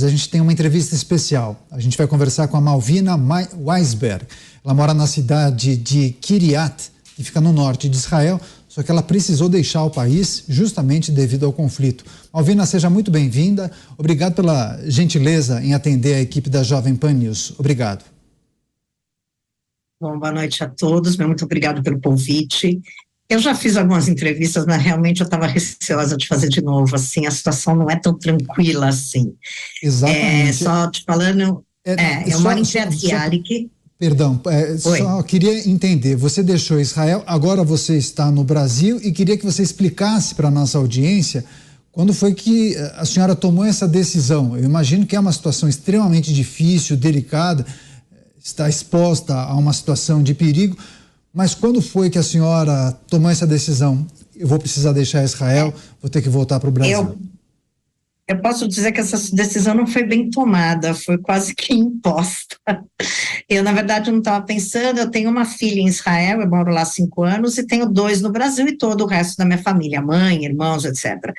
A gente tem uma entrevista especial. A gente vai conversar com a Malvina Weisberg. Ela mora na cidade de Kiryat, que fica no norte de Israel, só que ela precisou deixar o país justamente devido ao conflito. Malvina, seja muito bem-vinda. Obrigado pela gentileza em atender a equipe da Jovem Pan News. Obrigado. Bom, boa noite a todos. Muito obrigado pelo convite. Eu já fiz algumas entrevistas, mas realmente eu estava receosa de fazer de novo, assim, a situação não é tão tranquila assim. Exatamente. Só te falando, eu moro em Kiryat. Perdão, só queria entender, você deixou Israel, agora você está no Brasil e queria que você explicasse para a nossa audiência quando foi que a senhora tomou essa decisão. Eu imagino que é uma situação extremamente difícil, delicada, está exposta a uma situação de perigo, mas quando foi que a senhora tomou essa decisão? Eu vou precisar deixar Israel, vou ter que voltar para o Brasil. Eu posso dizer que essa decisão não foi bem tomada, foi quase que imposta. Eu, na verdade, não estava pensando, eu tenho uma filha em Israel, eu moro lá há 5 anos, e tenho 2 no Brasil e todo o resto da minha família, mãe, irmãos, etc.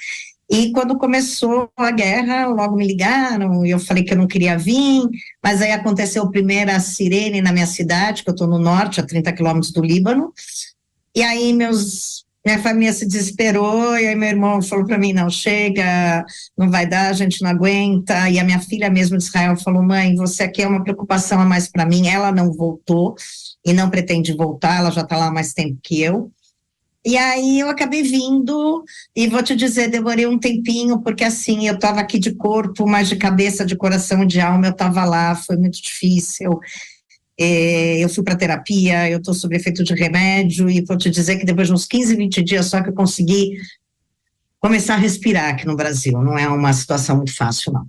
E quando começou a guerra, logo me ligaram, e eu falei que eu não queria vir, mas aí aconteceu a primeira sirene na minha cidade, que eu estou no norte, a 30 quilômetros do Líbano, e aí minha família se desesperou, e aí meu irmão falou para mim, não, chega, não vai dar, a gente não aguenta, e a minha filha mesmo de Israel falou, mãe, você aqui é uma preocupação a mais para mim, ela não voltou, e não pretende voltar, ela já está lá há mais tempo que eu. E aí eu acabei vindo, e vou te dizer, demorei um tempinho, porque assim, eu estava aqui de corpo, mas de cabeça, de coração, de alma, eu estava lá, foi muito difícil. Eu fui para terapia, eu estou sob efeito de remédio, e vou te dizer que depois de uns 15, 20 dias só que eu consegui começar a respirar aqui no Brasil, não é uma situação muito fácil, não.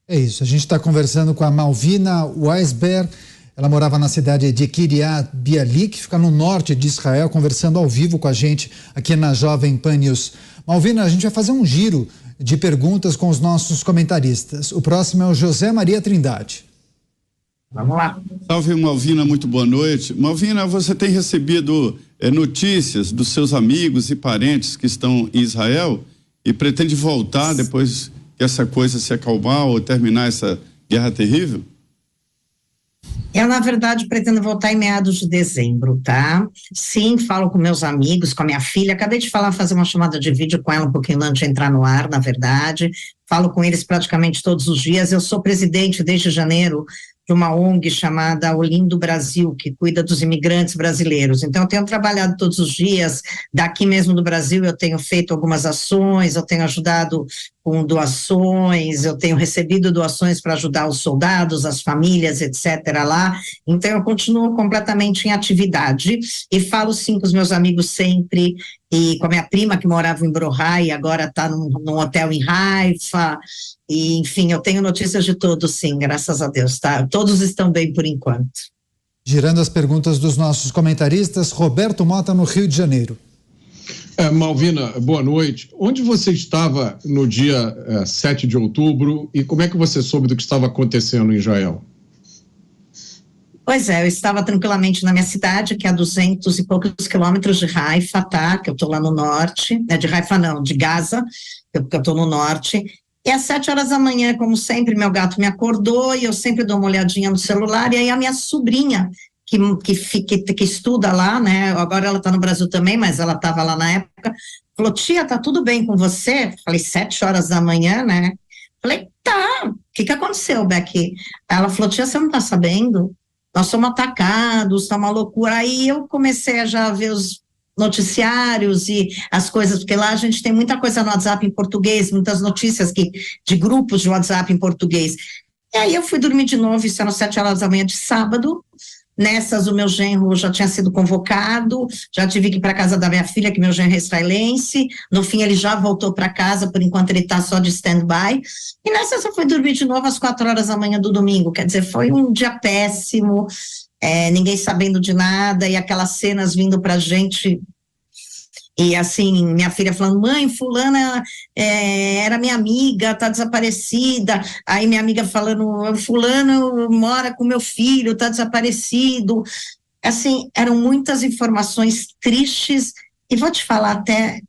É isso, a gente está conversando com a Malvina Weisberg. Ela morava na cidade de Kiryat Bialik, que fica no norte de Israel, conversando ao vivo com a gente aqui na Jovem Pan News. Malvina, a gente vai fazer um giro de perguntas com os nossos comentaristas. O próximo é o José Maria Trindade. Vamos lá. Salve, Malvina, muito boa noite. Malvina, você tem recebido notícias dos seus amigos e parentes que estão em Israel e pretende voltar depois que essa coisa se acalmar ou terminar essa guerra terrível? Eu, na verdade, pretendo voltar em meados de dezembro, tá? Sim, falo com meus amigos, com a minha filha. Acabei de fazer uma chamada de vídeo com ela um pouquinho antes de entrar no ar, na verdade. Falo com eles praticamente todos os dias. Eu sou presidente desde janeiro de uma ONG chamada Olindo Brasil, que cuida dos imigrantes brasileiros. Então, eu tenho trabalhado todos os dias, daqui mesmo do Brasil, eu tenho feito algumas ações, eu tenho ajudado com doações, eu tenho recebido doações para ajudar os soldados, as famílias, etc. lá. Então, eu continuo completamente em atividade e falo, sim, com os meus amigos sempre, e com a minha prima que morava em Brohai, agora está num hotel em Haifa, e enfim, eu tenho notícias de todos, sim, graças a Deus, tá? Todos estão bem por enquanto. Girando as perguntas dos nossos comentaristas, Roberto Mota, no Rio de Janeiro. Malvina, boa noite. Onde você estava no dia 7 de outubro e como é que você soube do que estava acontecendo em Israel? Pois é, eu estava tranquilamente na minha cidade, que é a 200 e poucos quilômetros de Haifa, tá? Que eu estou lá no norte, de Haifa não, de Gaza, porque eu estou no norte. E às 7 horas da manhã, como sempre, meu gato me acordou e eu sempre dou uma olhadinha no celular, e aí a minha sobrinha, que estuda lá, né? Agora ela está no Brasil também, mas ela estava lá na época, falou, tia, tá tudo bem com você? Falei, 7 horas da manhã, né? Falei, tá, o que aconteceu, Becky? Ela falou, tia, você não está sabendo? Nós somos atacados, está uma loucura. Aí eu comecei a já ver os noticiários e as coisas, porque lá a gente tem muita coisa no WhatsApp em português, muitas notícias de grupos de WhatsApp em português. E aí eu fui dormir de novo, isso era às 7 horas da manhã de sábado. Nessas, o meu genro já tinha sido convocado, já tive que ir para casa da minha filha, que meu genro é israelense. No fim, ele já voltou para casa, por enquanto ele está só de stand-by. E nessas, eu fui dormir de novo às 4 horas da manhã do domingo. Quer dizer, foi um dia péssimo, ninguém sabendo de nada, e aquelas cenas vindo para a gente. E assim, minha filha falando, mãe, fulana era minha amiga, tá desaparecida. Aí minha amiga falando, fulano mora com meu filho, tá desaparecido. Assim, eram muitas informações tristes, e vou te falar até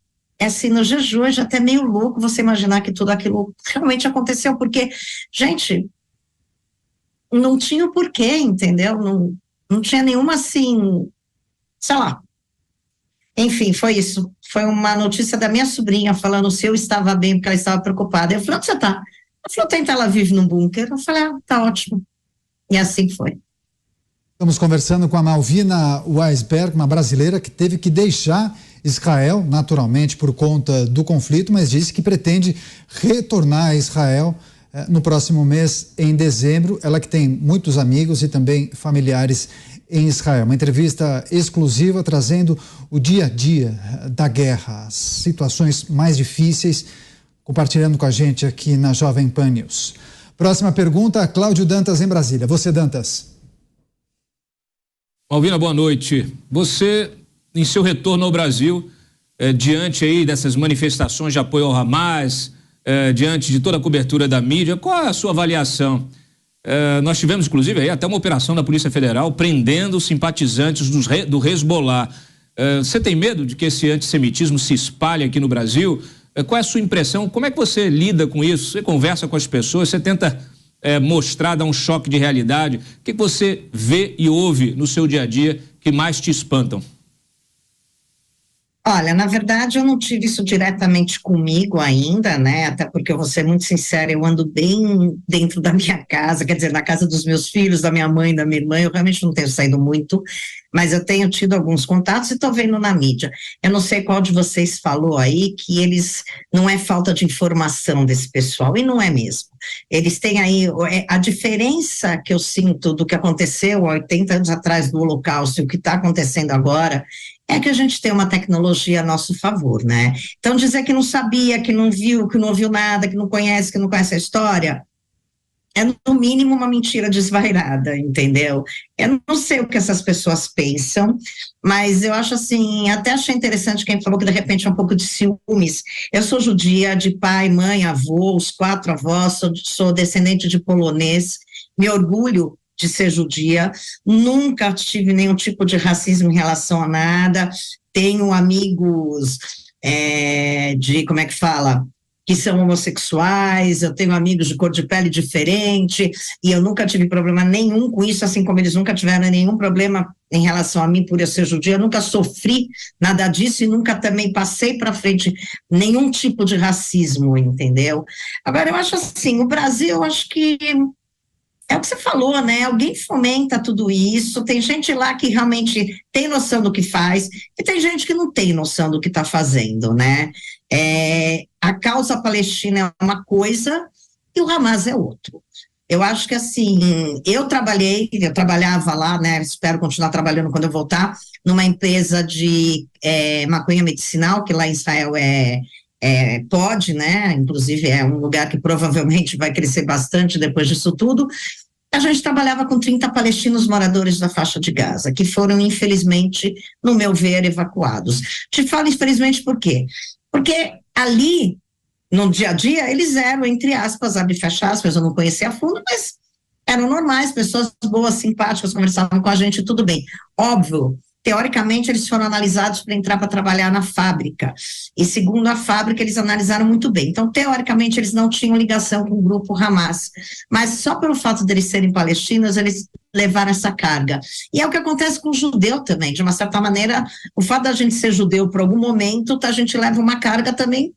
assim, no jejum, é já até meio louco você imaginar que tudo aquilo realmente aconteceu, porque, gente, não tinha o porquê, entendeu? Não tinha nenhuma, assim, sei lá. Enfim, foi isso. Foi uma notícia da minha sobrinha falando se eu estava bem, porque ela estava preocupada. Eu falei, onde você está? Ela falou, tenta, ela vive num bunker. Eu falei, tá ótimo. E assim foi. Estamos conversando com a Malvina Weisberg, uma brasileira que teve que deixar Israel, naturalmente, por conta do conflito, mas disse que pretende retornar a Israel no próximo mês, em dezembro. Ela que tem muitos amigos e também familiares em Israel. Uma entrevista exclusiva trazendo o dia a dia da guerra, as situações mais difíceis, compartilhando com a gente aqui na Jovem Pan News. Próxima pergunta, Cláudio Dantas em Brasília. Você, Dantas. Malvina, boa noite. Você, em seu retorno ao Brasil, diante aí dessas manifestações de apoio ao Hamas, diante de toda a cobertura da mídia, qual é a sua avaliação? Nós tivemos, inclusive, aí até uma operação da Polícia Federal prendendo simpatizantes do Hezbollah. Você tem medo de que esse antissemitismo se espalhe aqui no Brasil? Qual é a sua impressão? Como é que você lida com isso? Você conversa com as pessoas, você tenta mostrar, dar um choque de realidade? O que você vê e ouve no seu dia a dia que mais te espantam? Olha, na verdade eu não tive isso diretamente comigo ainda, né, até porque eu vou ser muito sincera, eu ando bem dentro da minha casa, quer dizer, na casa dos meus filhos, da minha mãe, da minha irmã, eu realmente não tenho saído muito, mas eu tenho tido alguns contatos e estou vendo na mídia. Eu não sei qual de vocês falou aí que não é falta de informação desse pessoal, e não é mesmo. Eles têm aí, a diferença que eu sinto do que aconteceu 80 anos atrás do Holocausto e o que está acontecendo agora, é que a gente tem uma tecnologia a nosso favor, né? Então, dizer que não sabia, que não viu, que não ouviu nada, que não conhece a história, é no mínimo uma mentira desvairada, entendeu? Eu não sei o que essas pessoas pensam, mas eu acho assim, até achei interessante quem falou que de repente é um pouco de ciúmes. Eu sou judia, de pai, mãe, avô, os 4 avós, sou descendente de polonês, me orgulho de ser judia, nunca tive nenhum tipo de racismo em relação a nada, tenho amigos que são homossexuais, eu tenho amigos de cor de pele diferente, e eu nunca tive problema nenhum com isso, assim como eles nunca tiveram nenhum problema em relação a mim por eu ser judia, eu nunca sofri nada disso e nunca também passei para frente nenhum tipo de racismo, entendeu? Agora, eu acho assim, o Brasil, eu acho que é o que você falou, né? Alguém fomenta tudo isso, tem gente lá que realmente tem noção do que faz, e tem gente que não tem noção do que está fazendo, né? A causa palestina é uma coisa e o Hamas é outro. Eu acho que, assim, eu trabalhava lá, né? Espero continuar trabalhando quando eu voltar, numa empresa de maconha medicinal, que lá em Israel pode, né, inclusive é um lugar que provavelmente vai crescer bastante depois disso tudo. A gente trabalhava com 30 palestinos moradores da faixa de Gaza, que foram, infelizmente, no meu ver, evacuados. Te falo infelizmente por quê? Porque ali, no dia a dia, eles eram, entre aspas, abre e fecha aspas, eu não conhecia a fundo, mas eram normais, pessoas boas, simpáticas, conversavam com a gente, tudo bem. Óbvio, teoricamente, eles foram analisados para entrar para trabalhar na fábrica, e segundo a fábrica, eles analisaram muito bem. Então, teoricamente, eles não tinham ligação com o grupo Hamas, mas só pelo fato deles serem palestinos, eles levaram essa carga. E é o que acontece com o judeu também, de uma certa maneira, o fato da gente ser judeu por algum momento, a gente leva uma carga também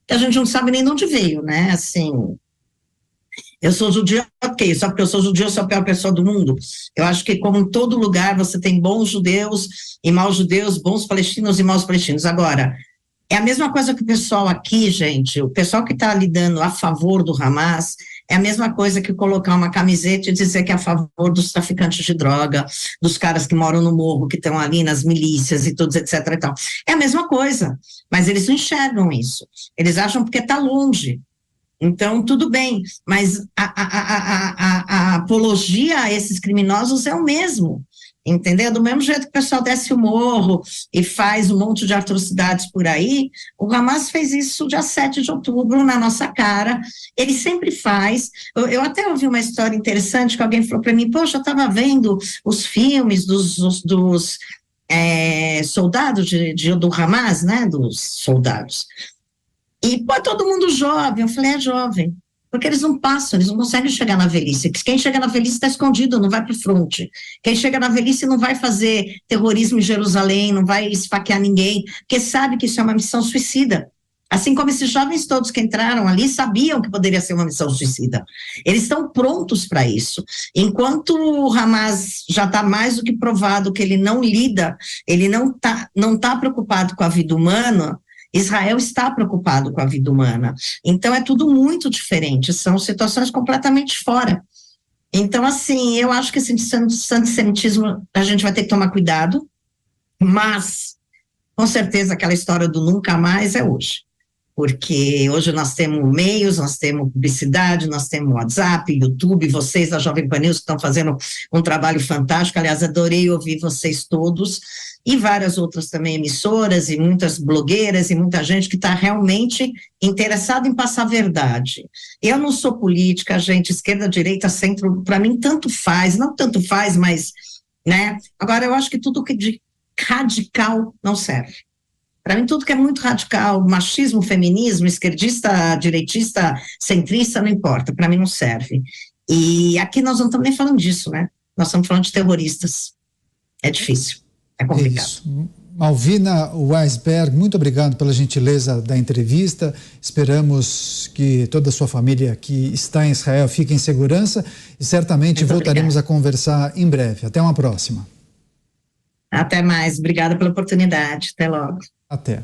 que a gente não sabe nem de onde veio, né, assim... Eu sou judia, ok, só porque eu sou judia eu sou a pior pessoa do mundo. Eu acho que, como em todo lugar, você tem bons judeus e maus judeus, bons palestinos e maus palestinos. Agora, é a mesma coisa que o pessoal aqui, gente, o pessoal que está lidando a favor do Hamas, é a mesma coisa que colocar uma camiseta e dizer que é a favor dos traficantes de droga, dos caras que moram no morro, que estão ali nas milícias e todos, etc. e tal. É a mesma coisa, mas eles não enxergam isso. Eles acham porque está longe. Então, tudo bem, mas a apologia a esses criminosos é o mesmo, entendeu? Do mesmo jeito que o pessoal desce o morro e faz um monte de atrocidades por aí, o Hamas fez isso dia 7 de outubro na nossa cara, ele sempre faz. Eu até ouvi uma história interessante que alguém falou para mim, poxa, eu estava vendo os filmes dos soldados do Hamas, né, dos soldados. E pô, todo mundo jovem. Eu falei, jovem. Porque eles não passam, eles não conseguem chegar na velhice. Quem chega na velhice está escondido, não vai para o fronte. Quem chega na velhice não vai fazer terrorismo em Jerusalém, não vai esfaquear ninguém, porque sabe que isso é uma missão suicida. Assim como esses jovens todos que entraram ali sabiam que poderia ser uma missão suicida. Eles estão prontos para isso. Enquanto o Hamas já está mais do que provado que ele não lida, ele não tá preocupado com a vida humana, Israel está preocupado com a vida humana. Então, é tudo muito diferente, são situações completamente fora. Então, assim, eu acho que esse antissemitismo a gente vai ter que tomar cuidado, mas, com certeza, aquela história do nunca mais é hoje. Porque hoje nós temos meios, nós temos publicidade, nós temos WhatsApp, YouTube, vocês da Jovem Pan News que estão fazendo um trabalho fantástico, aliás, adorei ouvir vocês todos, e várias outras também emissoras, e muitas blogueiras, e muita gente que está realmente interessada em passar a verdade. Eu não sou política, gente, esquerda, direita, centro, para mim tanto faz, não tanto faz, mas, né, agora eu acho que tudo que de radical não serve. Para mim, tudo que é muito radical, machismo, feminismo, esquerdista, direitista, centrista, não importa, para mim não serve. E aqui nós não estamos nem falando disso, né? Nós estamos falando de terroristas. É difícil, é complicado. Isso. Malvina Weisberg, muito obrigado pela gentileza da entrevista. Esperamos que toda a sua família que está em Israel fique em segurança e certamente muito voltaremos a conversar em breve. Até uma próxima. Até mais. Obrigada pela oportunidade. Até logo. Até.